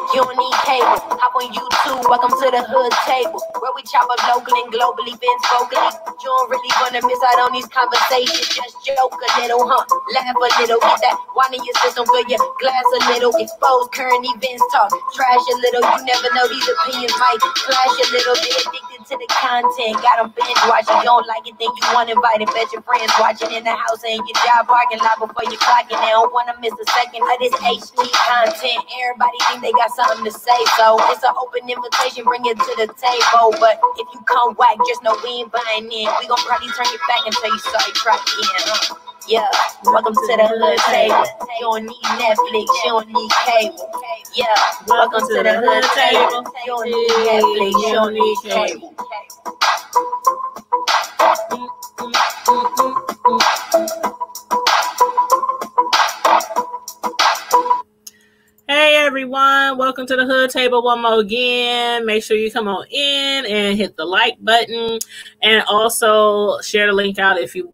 you don't need cable. Hop on YouTube, welcome to the hood table, where we chop up local and global events vocally. You don't really wanna miss out on these conversations. Just joke a little, laugh a little, get that wine in your system, fill your glass a little, expose current events, talk trash a little. You never know, these opinions might clash a little. They addicted to the content, got them binge watching. You don't like it, then you want to invite and bet your friends watching in the house and your job parking lot before you clock it. They don't want to miss a second of this HD content. Everybody think they got something to say, so it's an open invitation, bring it to the table. But if you come whack, just know we ain't buying in. We gon' probably turn your back until you start try again. Yeah, welcome to the hood table. You don't need Netflix, you don't need cable. Yeah, welcome to the hood table. You don't need Netflix, you don't need cable. Hey everyone, welcome to the Hood Table one more again. Make sure you come on in and hit the like button, and also share the link out if you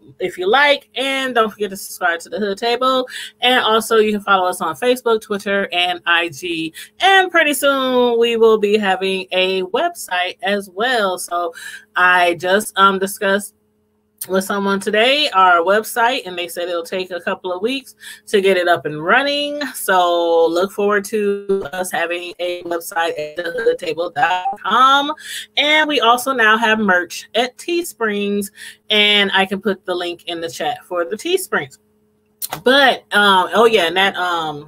like, and don't forget to subscribe to the Hood Table. And also you can follow us on Facebook, Twitter, and IG. And pretty soon we will be having a website as well. So I just discussed with someone today our website, and they said it'll take a couple of weeks to get it up and running. So look forward to us having a website at thehoodtable.com. And we also now have merch at Teesprings, and I can put the link in the chat for the Teesprings. But oh yeah, and that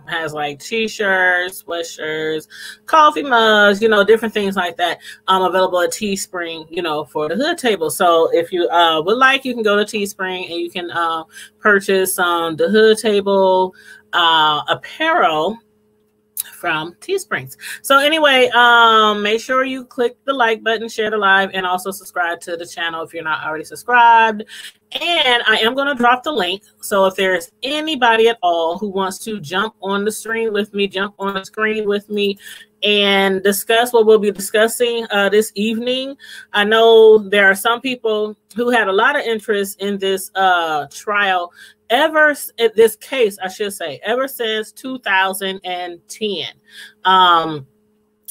has like t-shirts, sweatshirts, coffee mugs, different things like that available at Teespring, for the Hood Table. So if you would like, you can go to Teespring and you can purchase the Hood Table apparel from Teesprings. So anyway, make sure you click the like button, share the live, and also subscribe to the channel if you're not already subscribed. And I am going to drop the link. So if there's anybody at all who wants to jump on the screen with me, and discuss what we'll be discussing this evening. I know there are some people who had a lot of interest in this trial ever since 2010,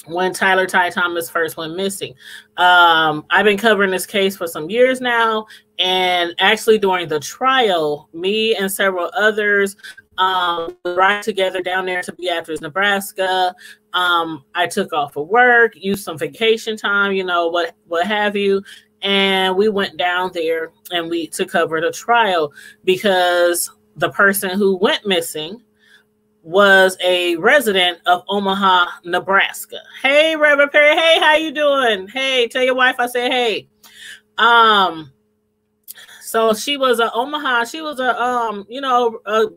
when Tyler Ty Thomas first went missing. I've been covering this case for some years now, and actually during the trial, me and several others ride together down there to Beatrice, Nebraska. I took off of work, used some vacation time, what have you. And we went down there and to cover the trial, because the person who went missing was a resident of Omaha, Nebraska. Hey, Reverend Perry. Hey, how you doing? Hey, tell your wife I said hey. So she was a Omaha. She was a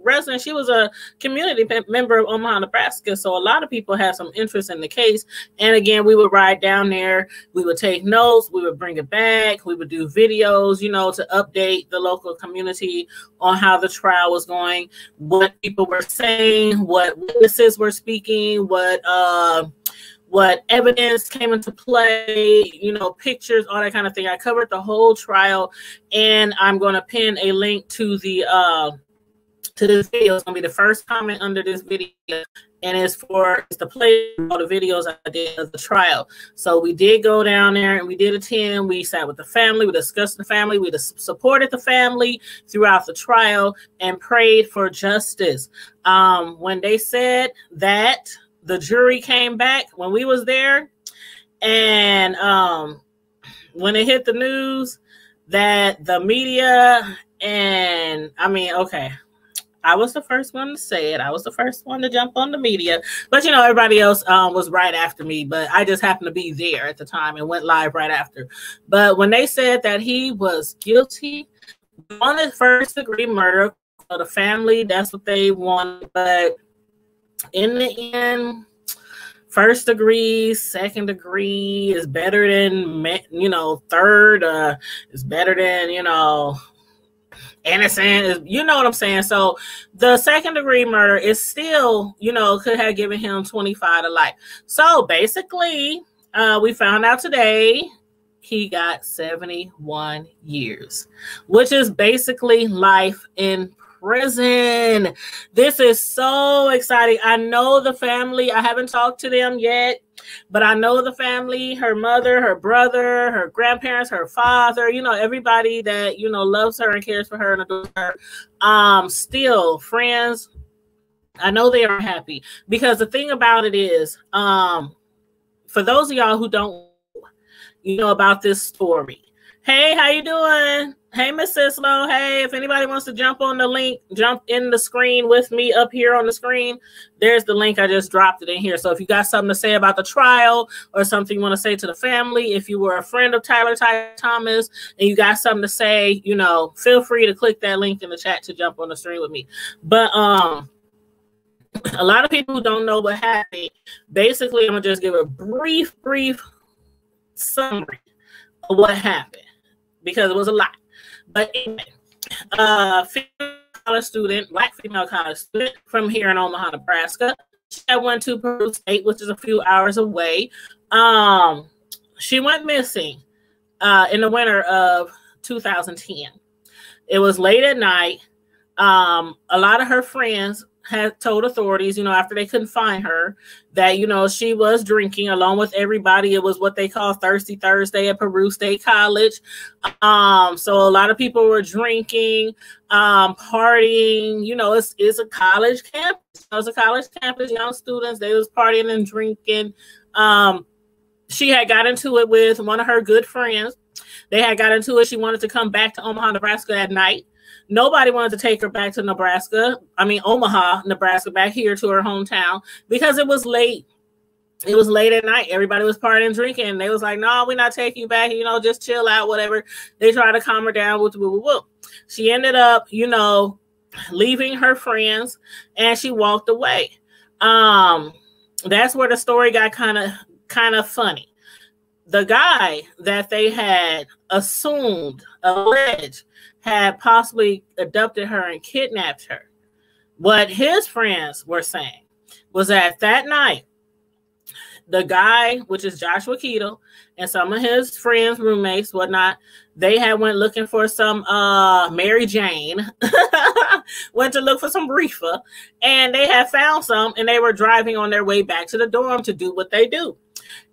resident. She was a community member of Omaha, Nebraska. So a lot of people had some interest in the case. And again, we would ride down there. We would take notes. We would bring it back. We would do videos, to update the local community on how the trial was going, what people were saying, what witnesses were speaking, what evidence came into play, pictures, all that kind of thing. I covered the whole trial, and I'm going to pin a link to the to this video. It's going to be the first comment under this video, and it's to play all the videos I did of the trial. So we did go down there and we did attend. We sat with the family, we discussed the family, we supported the family throughout the trial and prayed for justice. When they said that the jury came back when we was there, and when it hit the news that the media, and I was the first one to say it. I was the first one to jump on the media, but everybody else was right after me, but I just happened to be there at the time and went live right after. But when they said that he was guilty on the first-degree murder, the family, that's what they wanted, but in the end, first degree, second degree is better than, third, is better than, innocent, is, what I'm saying? So the second degree murder is still, could have given him 25 to life. So basically, we found out today he got 71 years, which is basically life in prison. This is so exciting. I know the family. I haven't talked to them yet, but I know the family, her mother, her brother, her grandparents, her father, you know, everybody that, you know, loves her and cares for her and adores her. Still friends. I know they are happy, because the thing about it is, for those of y'all who don't, you know, about this story. Hey, how you doing? Hey, Miss Sislo. Hey, if anybody wants to jump on the link, jump in the screen with me up here on the screen. There's the link. I just dropped it in here. So if you got something to say about the trial or something you want to say to the family, if you were a friend of Tyler Thomas and you got something to say, you know, feel free to click that link in the chat to jump on the stream with me. But a lot of people who don't know what happened, basically, I'm going to just give a brief summary of what happened, because it was a lot. But anyway, female college student, black female college student from here in Omaha, Nebraska. She went to Peru State, which is a few hours away. She went missing in the winter of 2010. It was late at night. A lot of her friends had told authorities, you know, after they couldn't find her, that, you know, she was drinking along with everybody. It was what they call Thirsty Thursday at Peru State College. So a lot of people were drinking, partying. You know, it's a college campus. It was a college campus, young students, they was partying and drinking. She had got into it with one of her good friends. They had got into it. She wanted to come back to Omaha, Nebraska at night. Nobody wanted to take her back to Omaha, Nebraska, back here to her hometown, because it was late. It was late at night. Everybody was partying and drinking. They was like, no, we're not taking you back. You know, just chill out, whatever. They tried to calm her down. She ended up, you know, leaving her friends, and she walked away. That's where the story got kind of funny. The guy that they had alleged, had possibly abducted her and kidnapped her. What his friends were saying was that night, the guy, which is Joshua Keadle, and some of his friends, roommates, whatnot, they had went looking for some Mary Jane, went to look for some reefer, and they had found some, and they were driving on their way back to the dorm to do what they do.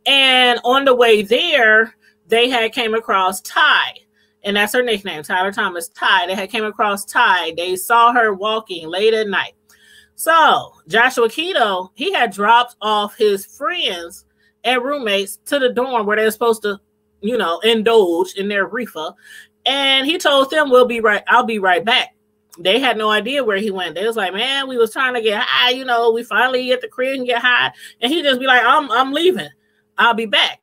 And on the way there, they had came across Ty. And that's her nickname, Tyler Thomas, Ty. They had came across Ty. They saw her walking late at night. So Joshua Keadle, he had dropped off his friends and roommates to the dorm where they're supposed to, you know, indulge in their reefer. And he told them, I'll be right back. They had no idea where he went. They was like, man, we was trying to get high. You know, we finally get the crib and get high. And he just be like, I'm leaving. I'll be back.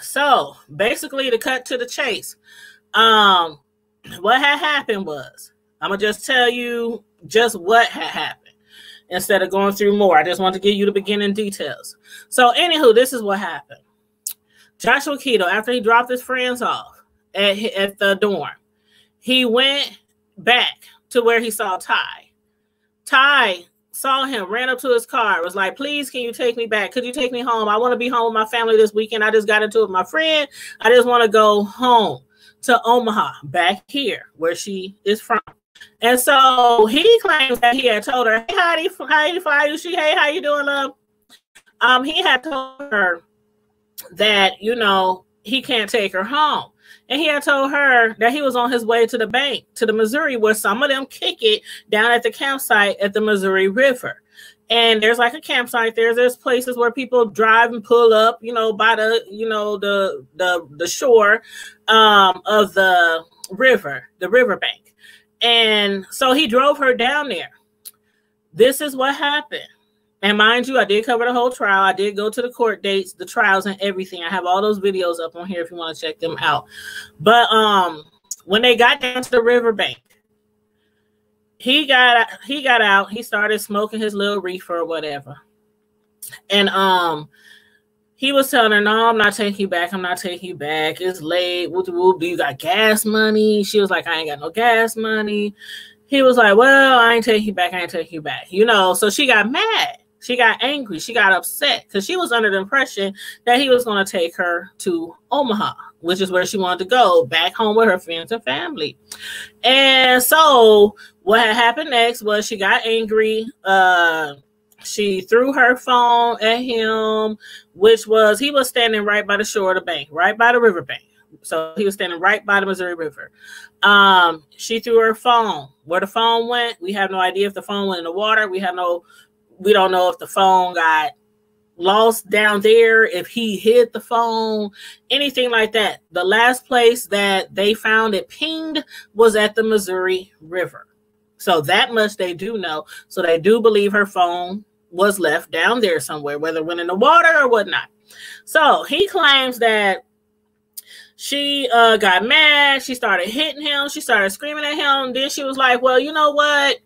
So basically, to cut to the chase, what had happened was, I'm gonna just tell you just what had happened instead of going through more. I just want to give you the beginning details. So anywho, this is what happened. Joshua Keadle, after he dropped his friends off at the dorm, he went back to where he saw Ty. Ty saw him, ran up to his car, was like, please, can you take me back? Could you take me home? I want to be home with my family this weekend. I just got into it with my friend. I just want to go home to Omaha, back here where she is from. And so he claims that he had told her, hey, Heidi, hey, how you doing, love? He had told her that, you know, he can't take her home. And he had told her that he was on his way to the bank, to the Missouri, where some of them kick it down at the campsite at the Missouri River. And there's like a campsite there. There's places where people drive and pull up, you know, by the, you know, the shore of the riverbank. And so he drove her down there. This is what happened. And mind you, I did cover the whole trial. I did go to the court dates, the trials, and everything. I have all those videos up on here if you want to check them out. But when they got down to the riverbank, he got out. He started smoking his little reefer or whatever. And he was telling her, no, I'm not taking you back. I'm not taking you back. It's late. Do you got gas money? She was like, I ain't got no gas money. He was like, well, I ain't taking you back. I ain't taking you back. You know, so she got mad. She got angry. She got upset because she was under the impression that he was going to take her to Omaha, which is where she wanted to go, back home with her friends and family. And so what had happened next was she got angry. She threw her phone at him, which was, he was standing right by the shore of the bank, right by the river bank. So he was standing right by the Missouri River. She threw her phone. Where the phone went, we have no idea if the phone went in the water. We don't know if the phone got lost down there, if he hid the phone, anything like that. The last place that they found it pinged was at the Missouri River. So that much they do know. So they do believe her phone was left down there somewhere, whether it went in the water or whatnot. So he claims that she got mad. She started hitting him. She started screaming at him. Then she was like, well, you know what?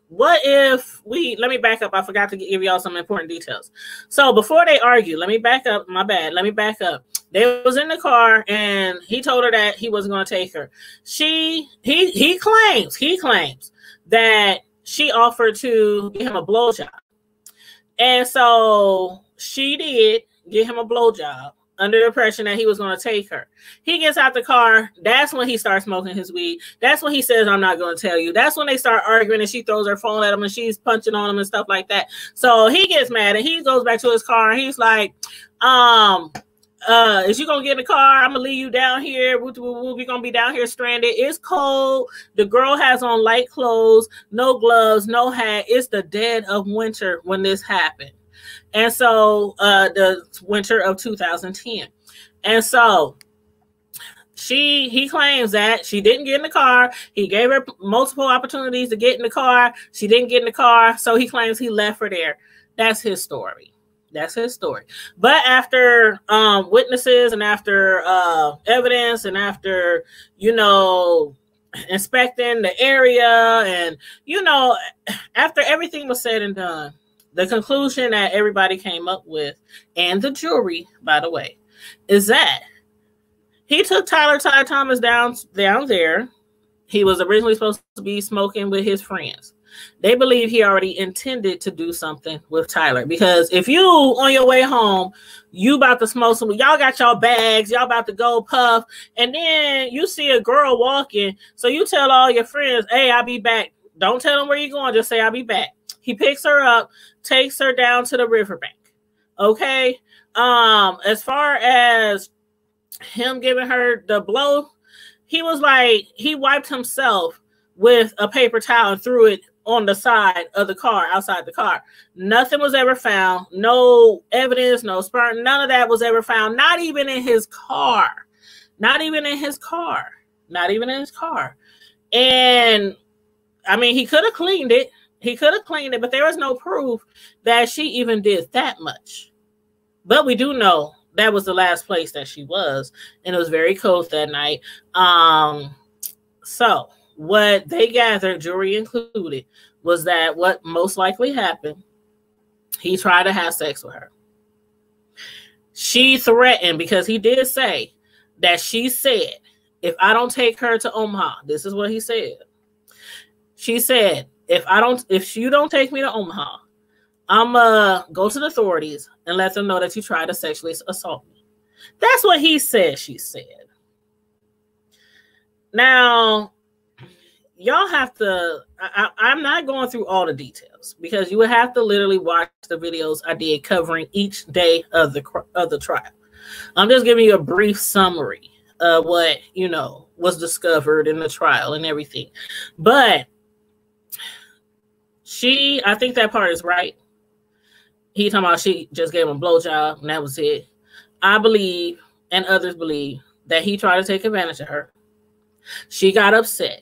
What if let me back up. I forgot to give y'all some important details. So before they argue, let me back up. My bad. Let me back up. They was in the car and he told her that he wasn't going to take her. He claims that she offered to give him a blowjob. And so she did give him a blowjob under the impression that he was going to take her. He gets out the car. That's when he starts smoking his weed. That's when he says, I'm not going to tell you. That's when they start arguing and she throws her phone at him and she's punching on him and stuff like that. So he gets mad and he goes back to his car and he's like, is you going to get in the car? I'm going to leave you down here. We're going to be down here stranded. It's cold. The girl has on light clothes, no gloves, no hat. It's the dead of winter when this happened. And so the winter of 2010. And so he claims that she didn't get in the car. He gave her multiple opportunities to get in the car. She didn't get in the car. So he claims he left her there. That's his story. That's his story. But after witnesses and after evidence and after, inspecting the area and, after everything was said and done, the conclusion that everybody came up with, and the jury, by the way, is that he took Tyler Thomas down there. He was originally supposed to be smoking with his friends. They believe he already intended to do something with Tyler, because if you on your way home, you about to smoke some, y'all got y'all bags, y'all about to go puff, and then you see a girl walking, so you tell all your friends, hey, I'll be back. Don't tell them where you're going, just say I'll be back. He picks her up, takes her down to the riverbank. Okay. As far as him giving her the blow, he was like, he wiped himself with a paper towel and threw it on the side of the car, outside the car. Nothing was ever found. No evidence, no sperm, none of that was ever found. Not even in his car. Not even in his car. Not even in his car. And I mean, he could have cleaned it. He could have cleaned it, but there was no proof that she even did that much. But we do know that was the last place that she was, and it was very cold that night. So what they gathered, jury included, was that what most likely happened, he tried to have sex with her. She threatened, because he did say that she said, if I don't take her to Omaha, this is what he said. She said, if you don't take me to Omaha, I'm go to the authorities and let them know that you tried to sexually assault me. That's what he said, she said. Now, y'all have to, I'm not going through all the details, because you would have to literally watch the videos I did covering each day of the trial. I'm just giving you a brief summary of what, was discovered in the trial and everything. But I think that part is right. He talking about she just gave him a blowjob and that was it. I believe, and others believe, that he tried to take advantage of her. She got upset.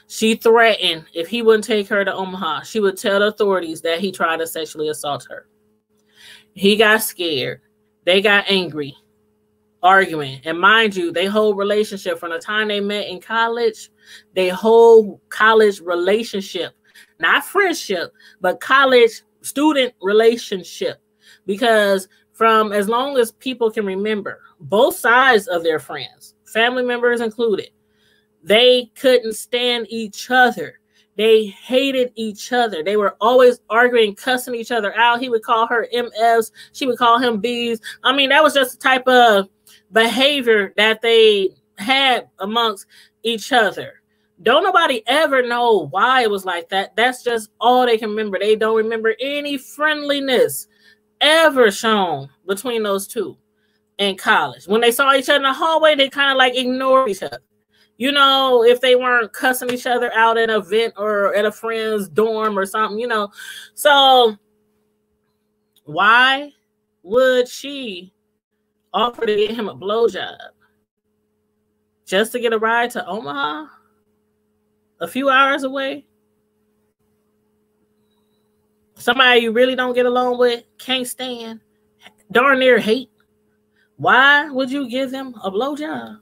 She threatened if he wouldn't take her to Omaha, she would tell the authorities that he tried to sexually assault her. He got scared. They got angry, arguing. And mind you, their whole relationship from the time they met in college, their whole college relationship, not friendship, but college student relationship. Because from as long as people can remember, both sides of their friends, family members included, they couldn't stand each other. They hated each other. They were always arguing, cussing each other out. He would call her MFs. She would call him Bs. I mean, that was just the type of behavior that they had amongst each other. Don't nobody ever know why it was like that. That's just all they can remember. They don't remember any friendliness ever shown between those two in college. When they saw each other in the hallway, they kind of like ignored each other. You know, if they weren't cussing each other out at an event or at a friend's dorm or something, you know. So why would she offer to get him a blowjob just to get a ride to Omaha? A few hours away? Somebody you really don't get along with, can't stand, darn near hate. Why would you give them a blowjob?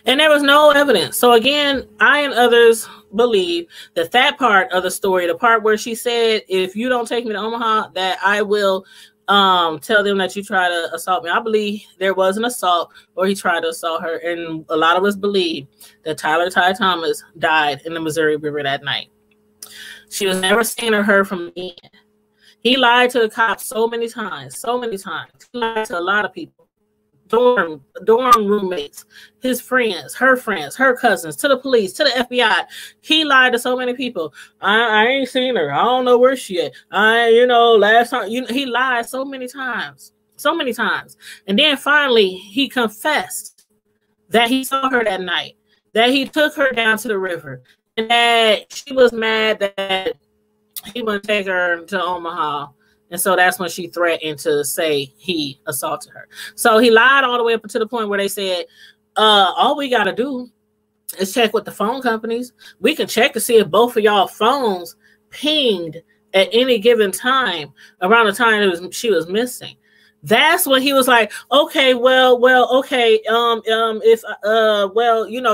And there was no evidence. So again, I and others believe that that part of the story, the part where she said, if you don't take me to Omaha, that I will tell them that you try to assault me. I believe there was an assault or he tried to assault her. And a lot of us believe that Tyler Ty Thomas died in the Missouri River that night. She was never seen or heard from again. He lied to the cops so many times. He lied to a lot of people. Dorm roommates, his friends, her cousins, to the police, to the FBI. He lied to so many people. I ain't seen her. I don't know where she at. Last time, he lied so many times. And then finally he confessed that he saw her that night, that he took her down to the river, and that she was mad that he wouldn't take her to Omaha. And so that's when she threatened to say he assaulted her. So he lied all the way up to the point where they said, all we got to do is check with the phone companies. We can check to see if both of y'all phones pinged at any given time around the time she was missing. That's when he was like, okay, okay.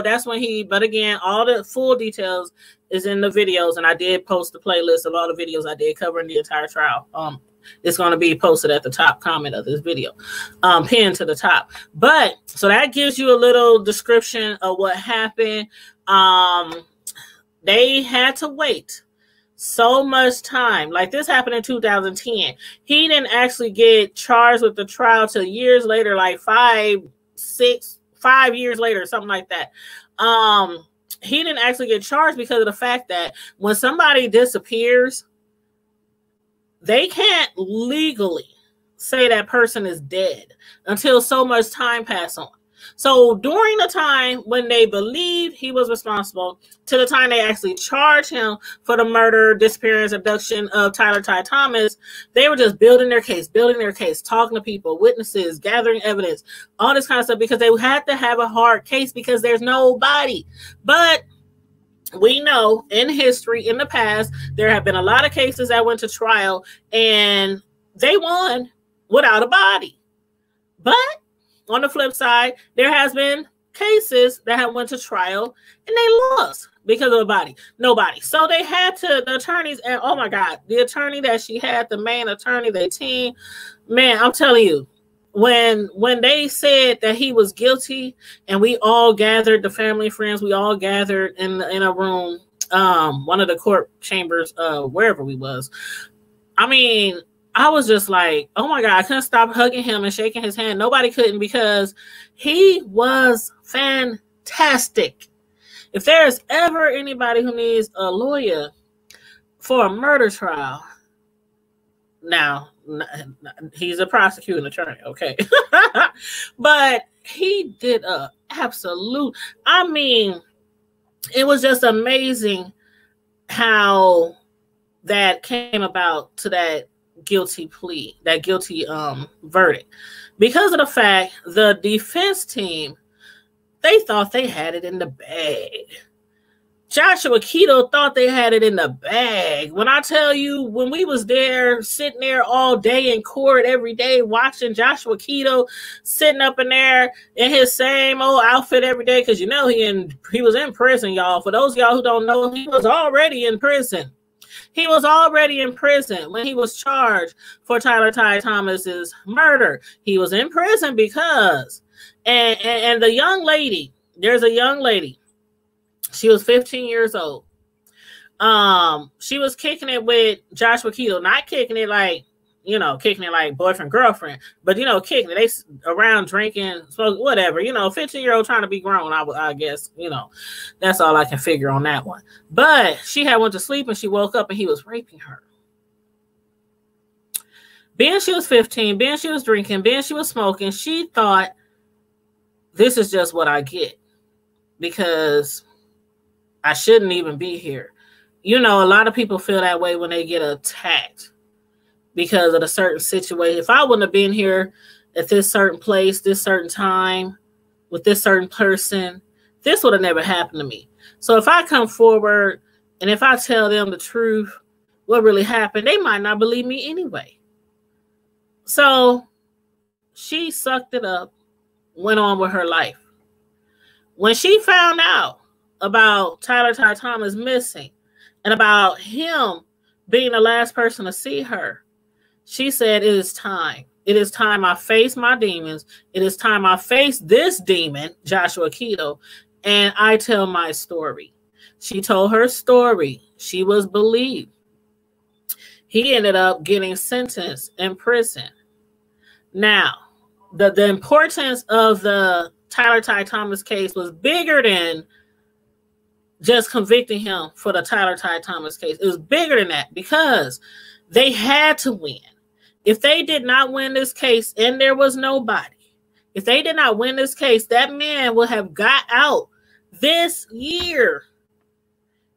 That's when but again, all the full details is in the videos, and I did post the playlist of all the videos I did covering the entire trial. It's going to be posted at the top comment of this video, pinned to the top. But so that gives you a little description of what happened. They had to wait so much time. Like, this happened in 2010. He didn't actually get charged with the trial till years later, like 5 years later, something like that. He didn't actually get charged because of the fact that when somebody disappears, they can't legally say that person is dead until so much time passes on. So during the time when they believed he was responsible to the time they actually charged him for the murder, disappearance, abduction of Tyler Ty Thomas, they were just building their case, talking to people, witnesses, gathering evidence, all this kind of stuff, because they had to have a hard case because there's nobody. But we know in history, in the past, there have been a lot of cases that went to trial and they won without a body. But on the flip side, there has been cases that have went to trial and they lost because of a body. Nobody. So they had to, the attorneys, and oh my God, the attorney that she had, the main attorney, their team, man, I'm telling you, when they said that he was guilty and we all gathered, the family and friends, we all gathered in a room, one of the court chambers, wherever we was. I mean, I was just like, oh my God, I couldn't stop hugging him and shaking his hand. Nobody couldn't, because he was fantastic. If there's ever anybody who needs a lawyer for a murder trial, now, he's a prosecuting attorney, okay? But he did a absolute, I mean, it was just amazing how that came about to that guilty plea, that guilty verdict, because of the fact the defense team, they thought they had it in the bag. Joshua Keadle thought they had it in the bag. When I tell you, when we was there, sitting there all day in court every day, watching Joshua Keadle sitting up in there in his same old outfit every day, because you know he was in prison, y'all. For those of y'all who don't know, he was already in prison. He was already in prison when he was charged for Tyler Ty Thomas's murder. He was in prison because, and the young lady, there's a young lady, she was 15 years old. She was kicking it with Joshua Keadle, not kicking it like, you know, kicking it like boyfriend, girlfriend, but, you know, kicking it. They around drinking, smoke, whatever, you know, 15-year-old trying to be grown, I guess, you know, that's all I can figure on that one. But she had went to sleep and she woke up and he was raping her. Being she was 15, being she was drinking, being she was smoking, she thought, this is just what I get because I shouldn't even be here. You know, a lot of people feel that way when they get attacked because of a certain situation. If I wouldn't have been here at this certain place, this certain time, with this certain person, this would have never happened to me. So if I come forward and if I tell them the truth, what really happened, they might not believe me anyway. So she sucked it up, went on with her life. When she found out about Tyler Ty Thomas missing and about him being the last person to see her, she said, it is time. It is time I face my demons. It is time I face this demon, Joshua Keadle, and I tell my story. She told her story. She was believed. He ended up getting sentenced in prison. Now, the importance of the Tyler Ty Thomas case was bigger than just convicting him for the Tyler Ty Thomas case. It was bigger than that because they had to win. If they did not win this case and there was nobody, if they did not win this case, that man would have got out this year.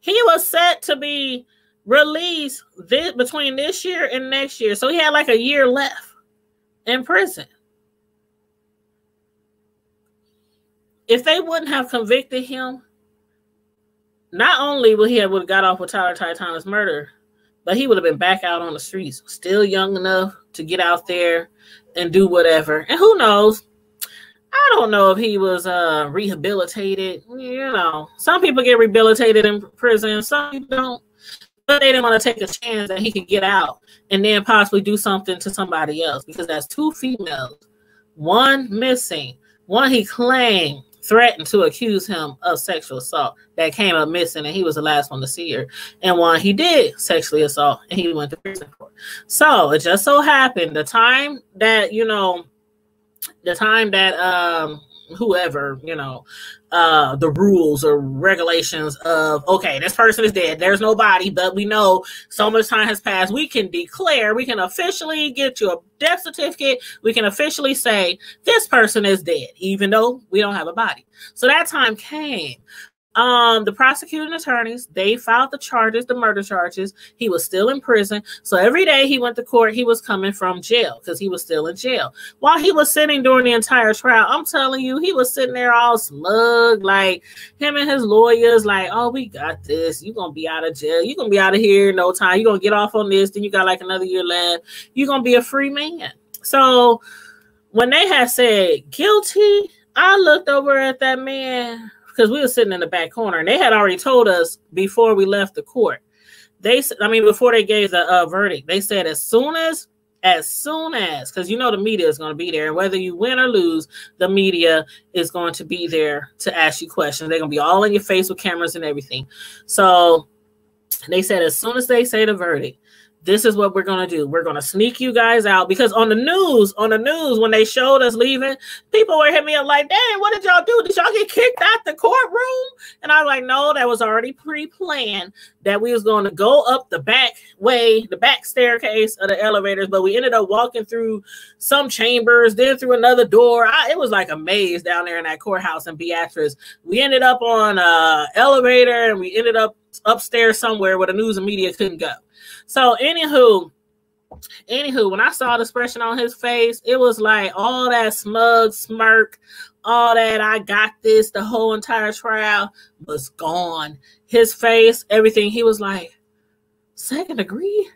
He was set to be released between this year and next year. So he had like a year left in prison. If they wouldn't have convicted him, not only would he have got off with Tyler Ty Thomas murder, but he would have been back out on the streets, still young enough to get out there and do whatever. And who knows? I don't know if he was rehabilitated. You know, some people get rehabilitated in prison, some people don't. But they didn't want to take a chance that he could get out and then possibly do something to somebody else because that's two females, one missing, one he claimed threatened to accuse him of sexual assault that came up missing and he was the last one to see her, and one he did sexually assault and he went to prison for. So it just so happened the time that, you know, whoever, you know, the rules or regulations of, okay, this person is dead, there's no body, but we know so much time has passed, we can declare, we can officially get you a death certificate, we can officially say this person is dead, even though we don't have a body. So that time came. The prosecuting attorneys, they filed the charges, the murder charges. He was still in prison. So every day he went to court, he was coming from jail because he was still in jail. While he was sitting during the entire trial, I'm telling you, he was sitting there all smug, like him and his lawyers, like, oh, we got this. You're going to be out of jail. You're going to be out of here in no time. You're going to get off on this. Then you got like another year left. You're going to be a free man. So when they had said guilty, I looked over at that man, because we were sitting in the back corner and they had already told us before we left the court. Before they gave the verdict, they said as soon as, because you know the media is going to be there, and whether you win or lose, the media is going to be there to ask you questions. They're going to be all in your face with cameras and everything. So they said as soon as they say the verdict, this is what we're going to do. We're going to sneak you guys out, because on the news, when they showed us leaving, people were hitting me up like, dang, what did y'all do? Did y'all get kicked out the courtroom? And I was like, no, that was already pre-planned, that we was going to go up the back way, the back staircase of the elevators, but we ended up walking through some chambers, then through another door. It was like a maze down there in that courthouse in Beatrice. We ended up on an elevator, and we ended up upstairs somewhere where the news and media couldn't go. So anywho, when I saw the expression on his face, it was like all that smug smirk, all that I got this, the whole entire trial was gone. His face, everything, he was like, second degree?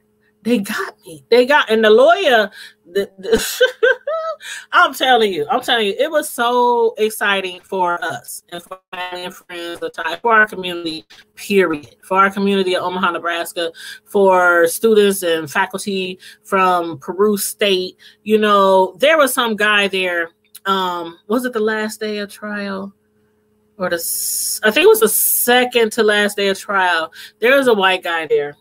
They got me. And the lawyer, I'm telling you, it was so exciting for us and for family and friends, for our community, period. For our community of Omaha, Nebraska, for students and faculty from Peru State. You know, there was some guy there. Was it the last day of trial? I think it was the second to last day of trial. There was a white guy there.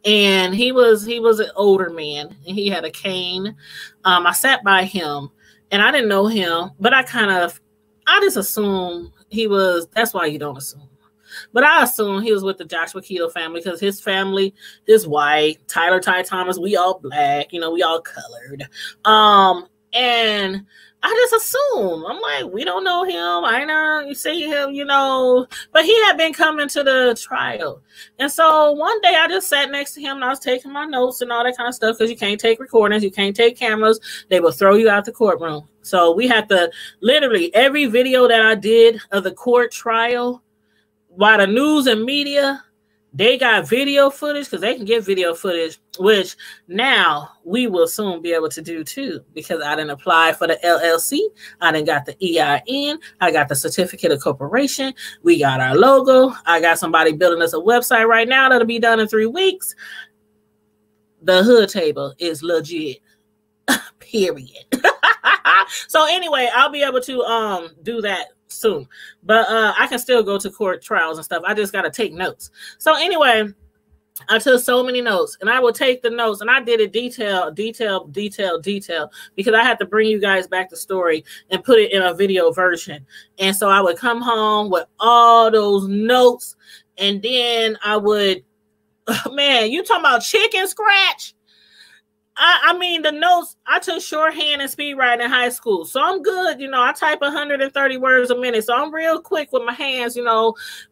And he was an older man, and he had a cane. I sat by him, and I didn't know him, but I just assumed he was. That's why you don't assume. But I assume he was with the Joshua Keadle family because his family is white. Tyler Ty Thomas, we all black, we all colored. And I just assume. I'm like, we don't know him. I know you see him, but he had been coming to the trial. And so one day I just sat next to him and I was taking my notes and all that kind of stuff because you can't take recordings, you can't take cameras. They will throw you out the courtroom. So we had to literally every video that I did of the court trial, while the news and media, they got video footage because they can get video footage, which now we will soon be able to do too because I didn't apply for the LLC. I didn't got the EIN. I got the certificate of corporation. We got our logo. I got somebody building us a website right now that'll be done in 3 weeks. The hood table is legit. Period. So anyway, I'll be able to do that soon, but I can still go to court trials and stuff. I just got to take notes. So anyway, I took so many notes and I would take the notes and I did it detail because I had to bring you guys back the story and put it in a video version. And so I would come home with all those notes and then I would, man, you talking about chicken scratch? I mean, the notes, I took shorthand and speed writing in high school. So I'm good. I type 130 words a minute. So I'm real quick with my hands,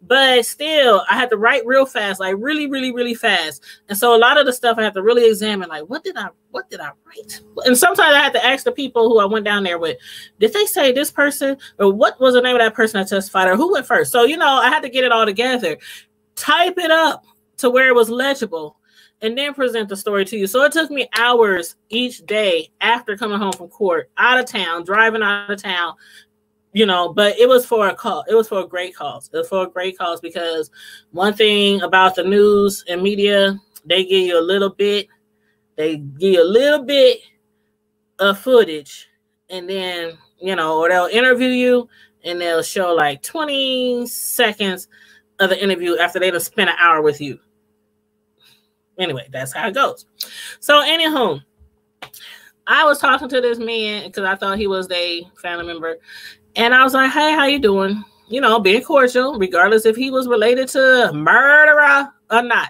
but still I had to write real fast, like really, really, really fast. And so a lot of the stuff I had to really examine, like, what did I write? And sometimes I had to ask the people who I went down there with, did they say this person or what was the name of that person that testified or who went first? So, I had to get it all together, type it up to where it was legible, and then present the story to you. So it took me hours each day after coming home from court, out of town, driving out of town, but it was for a cause. It was for a great cause. It was for a great cause because one thing about the news and media, they give you a little bit of footage and then, or they'll interview you and they'll show like 20 seconds of the interview after they've spent an hour with you. Anyway, that's how it goes. So anywho, I was talking to this man because I thought he was a family member. And I was like, hey, how you doing? Being cordial, regardless if he was related to murderer or not.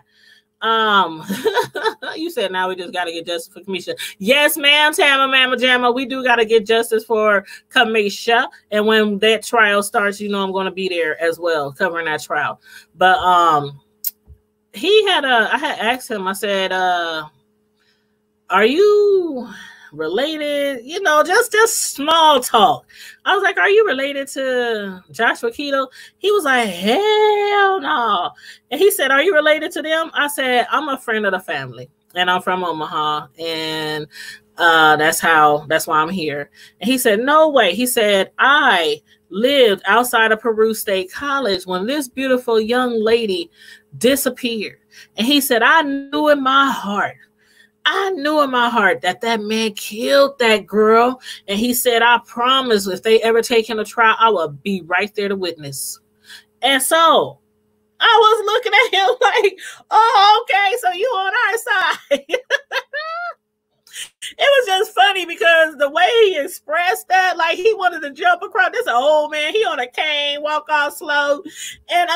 You said now we just got to get justice for Kamisha. Yes, ma'am, Tama, Mama Jamma. We do got to get justice for Kamisha. And when that trial starts, I'm going to be there as well, covering that trial. But, I had asked him, I said, are you related? Just small talk. I was like, are you related to Joshua Keadle? He was like, hell no. And he said, are you related to them? I said, I'm a friend of the family and I'm from Omaha. And that's why I'm here. And he said, no way. He said, I lived outside of Peru State College when this beautiful young lady disappeared. And he said, I knew in my heart that that man killed that girl. And he said, I promise if they ever take him to trial, I will be right there to witness. And so I was looking at him like, oh, okay, so you on our side. It was just funny because the way he expressed that, like he wanted to jump across. This old man, he on a cane, walk off slow. And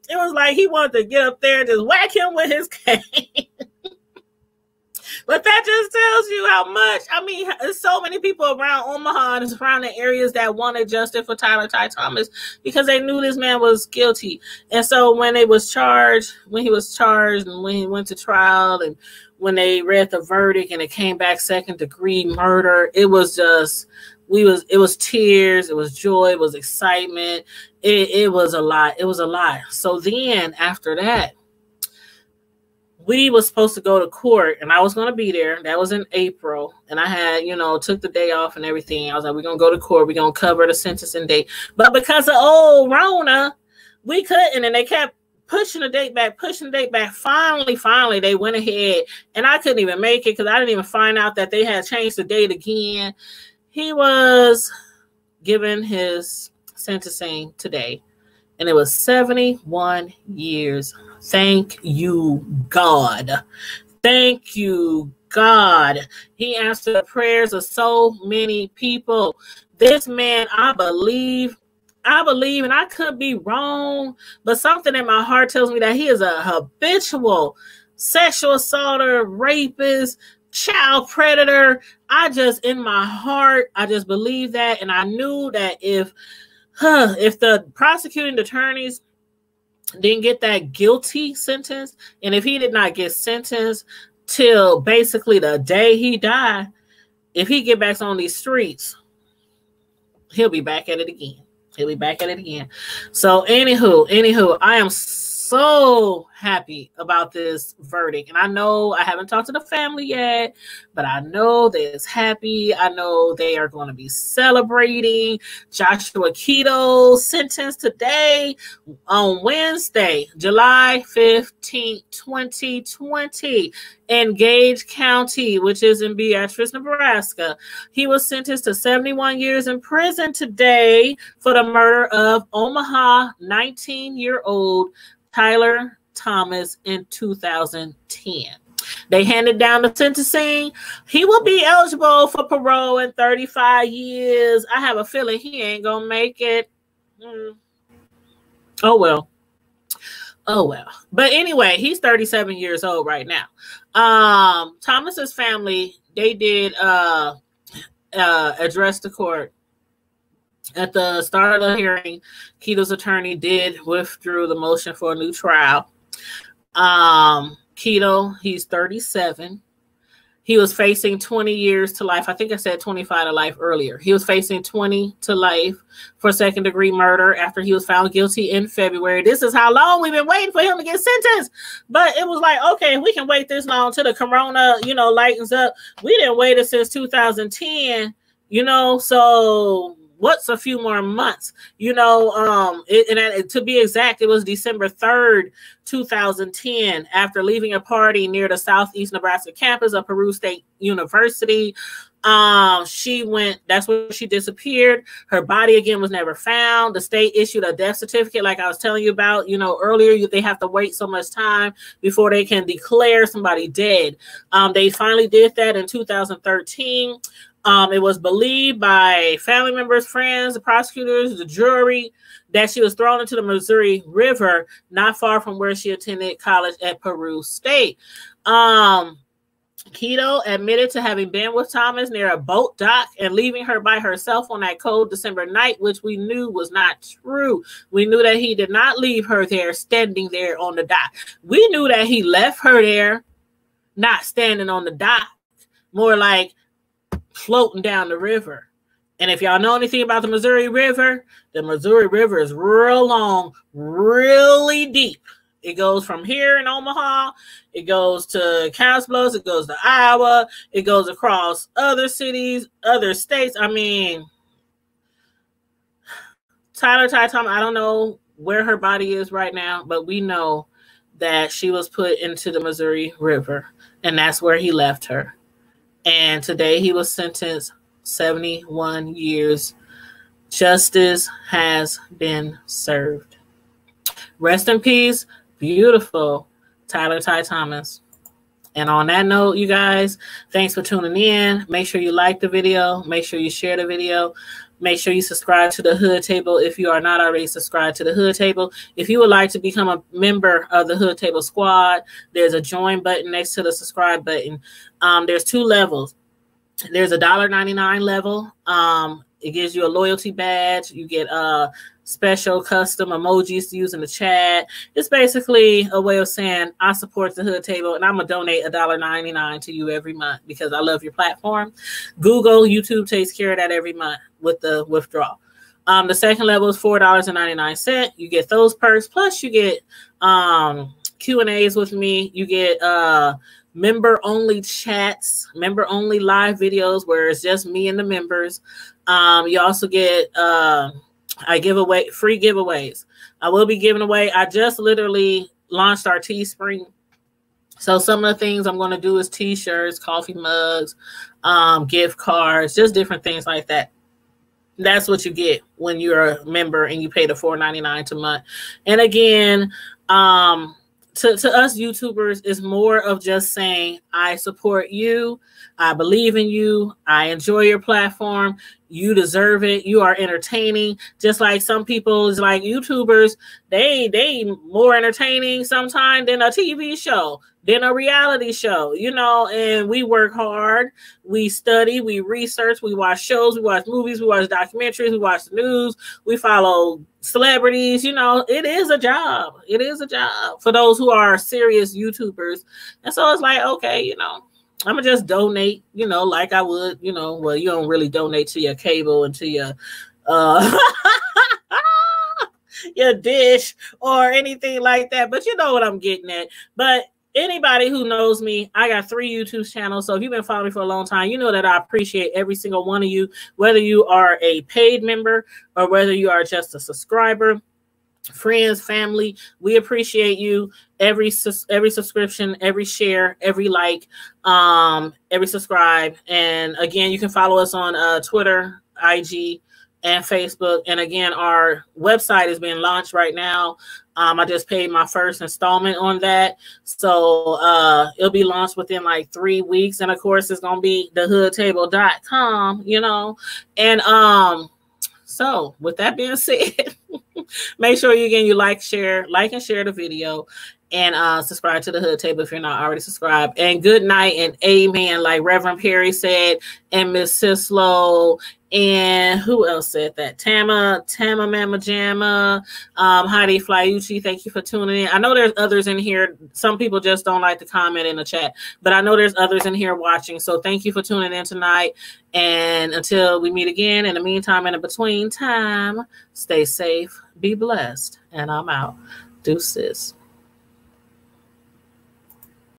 it was like he wanted to get up there and just whack him with his cane. But that just tells you how much, there's so many people around Omaha and surrounding areas that wanted justice for Tyler Ty Thomas because they knew this man was guilty. And so when he was charged and when he went to trial and when they read the verdict and it came back 2nd-degree murder, it was just, it was tears, it was joy, it was excitement. It was a lot. It was a lot. So then after that, we was supposed to go to court and I was going to be there. That was in April. And I had, took the day off and everything. I was like, we're going to go to court. We're going to cover the sentencing date. But because of old Rona, we couldn't. And they kept pushing the date back. Finally, they went ahead and I couldn't even make it because I didn't even find out that they had changed the date again. He was given his sentencing today, and it was 71 years. Thank you, God. Thank you, God. He answered the prayers of so many people. This man, I believe, and I could be wrong, but something in my heart tells me that he is a habitual sexual assaulter, rapist, child predator. In my heart, I just believe that. And I knew that if the prosecuting attorneys didn't get that guilty sentence, and if he did not get sentenced till basically the day he died, if he get back on these streets, he'll be back at it again. So anywho, I am so happy about this verdict. And I know I haven't talked to the family yet, but I know they're happy. I know they are going to be celebrating Joshua Keadle's sentence today on Wednesday, July 15th, 2020, in Gage County, which is in Beatrice, Nebraska. He was sentenced to 71 years in prison today for the murder of Omaha 19-year-old Tyler Thomas in 2010. They handed down the sentencing. He will be eligible for parole in 35 years. I have a feeling he ain't gonna make it. Oh well. But anyway, he's 37 years old right now. Thomas's family, they did address the court. At the start of the hearing, Keadle's attorney did withdraw the motion for a new trial. Keadle, he's 37. He was facing 20 years to life. I think I said 25 to life earlier. He was facing 20 to life for second-degree murder after he was found guilty in February. This is how long we've been waiting for him to get sentenced. But it was like, okay, we can wait this long till the corona, lightens up. We didn't wait it since 2010, so what's a few more months? To be exact, it was December 3rd, 2010, after leaving a party near the Southeast Nebraska campus of Peru State University. That's where she disappeared. Her body again was never found. The state issued a death certificate, like I was telling you about, earlier. They have to wait so much time before they can declare somebody dead. They finally did that in 2013. It was believed by family members, friends, the prosecutors, the jury, that she was thrown into the Missouri River, not far from where she attended college at Peru State. Keadle admitted to having been with Thomas near a boat dock and leaving her by herself on that cold December night, which we knew was not true. We knew that he did not leave her there, standing there on the dock. We knew that he left her there, not standing on the dock, more like floating down the river. And if y'all know anything about the Missouri River is real long, really deep. It goes from here in Omaha, it goes to Cowsbluffs, it goes to Iowa, it goes across other cities, other states. I mean, Ty Thomas, I don't know where her body is right now, but we know that she was put into the Missouri River, and that's where he left her. And today he was sentenced 71 years. Justice has been served. Rest in peace, beautiful Tyler Ty Thomas. And on that note, you guys, thanks for tuning in. Make sure you like the video. Make sure you share the video. Make sure you subscribe to the Hood Table if you are not already subscribed to the Hood Table. If you would like to become a member of the Hood Table Squad, there's a join button next to the subscribe button. There's two levels. There's a $1.99 level. It gives you a loyalty badge. You get special custom emojis to use in the chat. It's basically a way of saying I support the Hood Table, and I'm going to donate $1.99 to you every month because I love your platform. YouTube takes care of that every month with the withdrawal. The second level is $4.99. You get those perks. Plus you get Q&As with me. You get member-only chats, member-only live videos where it's just me and the members. You also get I give away free giveaways. I will be giving away. I just literally launched our Teespring. So some of the things I'm going to do is t-shirts, coffee mugs, gift cards, just different things like that. That's what you get when you're a member and you pay the $4.99 a month. And again, to us YouTubers, is more of just saying, I support you, I believe in you, I enjoy your platform, you deserve it, you are entertaining. Just like some people is like YouTubers, they more entertaining sometimes than a TV show, than a reality show, you know. And we work hard, we study, we research, we watch shows, we watch movies, we watch documentaries, we watch the news, we follow celebrities. You know, it is a job. It is a job for those who are serious YouTubers. And so it's like, okay, you know, I'm gonna just donate, you know, like I would, you know. Well, you don't really donate to your cable and to your your dish or anything like that, but you know what I'm getting at. But anybody who knows me, I got 3 YouTube channels. So if you've been following me for a long time, you know that I appreciate every single one of you, whether you are a paid member or whether you are just a subscriber. Friends, family, we appreciate you. Every subscription, every share, every like, every subscribe. And again, you can follow us on Twitter, IG, and Facebook. And again, our website is being launched right now. I just paid my first installment on that. So it'll be launched within like 3 weeks. And of course, it's gonna be thehoodtable.com, you know. And so with that being said, make sure you like and share the video, and subscribe to the Hood Table if you're not already subscribed. And good night and amen, like Reverend Perry said, and Miss Sislo, and who else said that? Tama Mama Jamma, Heidi Flyucci, thank you for tuning in. I know there's others in here. Some people just don't like to comment in the chat, but I know there's others in here watching. So thank you for tuning in tonight. And until we meet again, in the meantime, in the between time, stay safe, be blessed, and I'm out. Deuces.